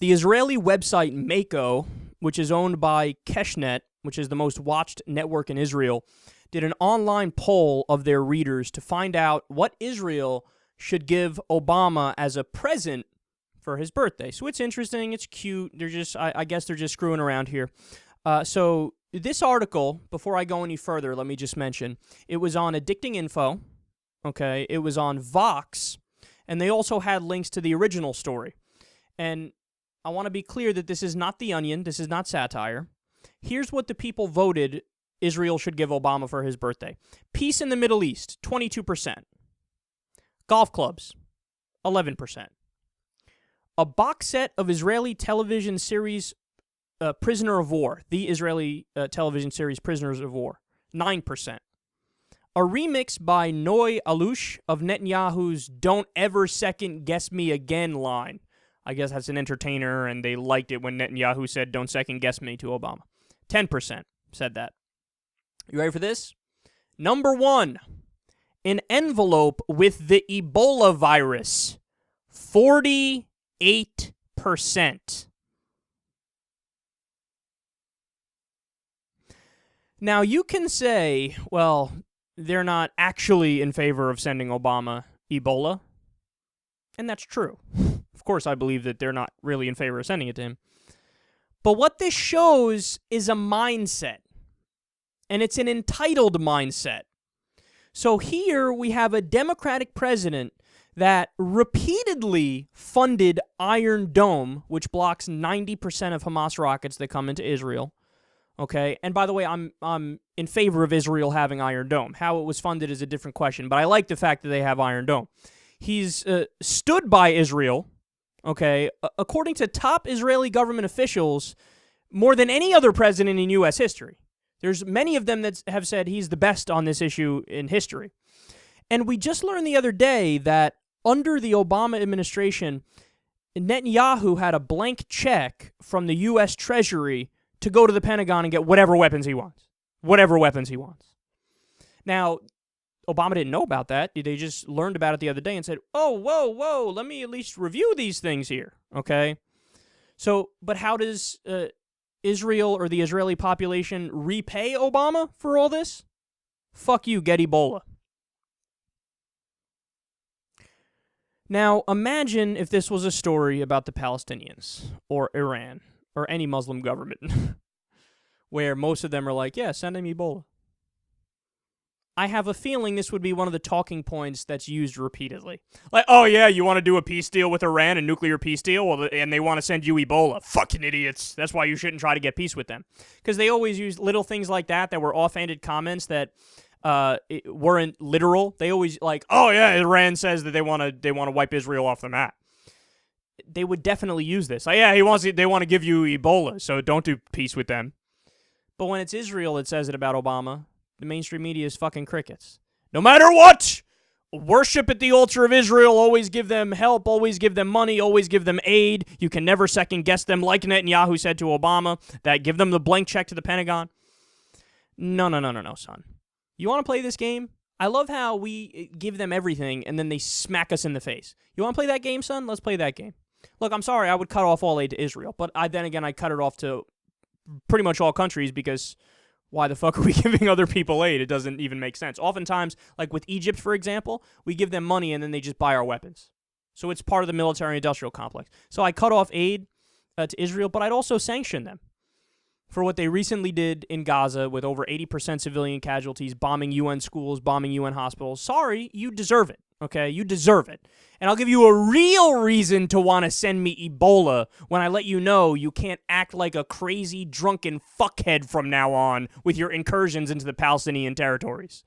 The Israeli website Mako, which is owned by Keshnet, which is the most watched network in Israel, did an online poll of their readers to find out what Israel should give Obama as a present for his birthday. So it's interesting, it's cute. I guess they're just screwing around here. So this article, before I go any further, let me just mention, it was on Addicting Info, okay? It was on Vox, and they also had links to the original story. And I want to be clear that this is not The Onion, this is not satire. Here's what the people voted Israel should give Obama for his birthday. Peace in the Middle East, 22%. Golf clubs, 11%. A box set of Israeli television series Prisoner of War, the Israeli television series Prisoners of War, 9%. A remix by Noi Alush of Netanyahu's Don't Ever Second Guess Me Again line. I guess that's an entertainer, and they liked it when Netanyahu said, don't second guess me to Obama. 10% said that. You ready for this? Number 1, an envelope with the Ebola virus, 48%. Now, you can say, well, they're not actually in favor of sending Obama Ebola, and that's true. Of course, I believe that they're not really in favor of sending it to him. But what this shows is a mindset, and it's an entitled mindset. So here we have a Democratic president that repeatedly funded Iron Dome, which blocks 90% of Hamas rockets that come into Israel. Okay, and by the way, I'm in favor of Israel having Iron Dome. How it was funded is a different question, but I like the fact that they have Iron Dome. He's stood by Israel, okay, according to top Israeli government officials, more than any other president in U.S. history. There's many of them that have said he's the best on this issue in history. And we just learned the other day that under the Obama administration, Netanyahu had a blank check from the U.S. Treasury to go to the Pentagon and get whatever weapons he wants. Whatever weapons he wants. Now, Obama didn't know about that. They just learned about it the other day and said, oh, whoa, let me at least review these things here, okay? So, but how does Israel or the Israeli population repay Obama for all this? Fuck you, get Ebola. Now, imagine if this was a story about the Palestinians or Iran or any Muslim government where most of them are like, yeah, send him Ebola. I have a feeling this would be one of the talking points that's used repeatedly. Like, oh yeah, you want to do a peace deal with Iran, a nuclear peace deal, well, and they want to send you Ebola. Fucking idiots. That's why you shouldn't try to get peace with them. Because they always use little things like that were offhanded comments that weren't literal. They always like, oh yeah, Iran says that they want to wipe Israel off the map. They would definitely use this. Like, yeah, they want to give you Ebola, so don't do peace with them. But when it's Israel that says it about Obama, the mainstream media is fucking crickets. No matter what, worship at the altar of Israel, always give them help, always give them money, always give them aid. You can never second guess them, like Netanyahu said to Obama, that give them the blank check to the Pentagon. No, son. You want to play this game? I love how we give them everything and then they smack us in the face. You want to play that game, son? Let's play that game. Look, I'm sorry, I would cut off all aid to Israel, but I cut it off to pretty much all countries because why the fuck are we giving other people aid? It doesn't even make sense. Oftentimes, like with Egypt, for example, we give them money and then they just buy our weapons. So it's part of the military-industrial complex. So I cut off aid to Israel, but I'd also sanction them for what they recently did in Gaza with over 80% civilian casualties, bombing UN schools, bombing UN hospitals. Sorry, you deserve it, okay? You deserve it. And I'll give you a real reason to want to send me Ebola when I let you know you can't act like a crazy, drunken fuckhead from now on with your incursions into the Palestinian territories.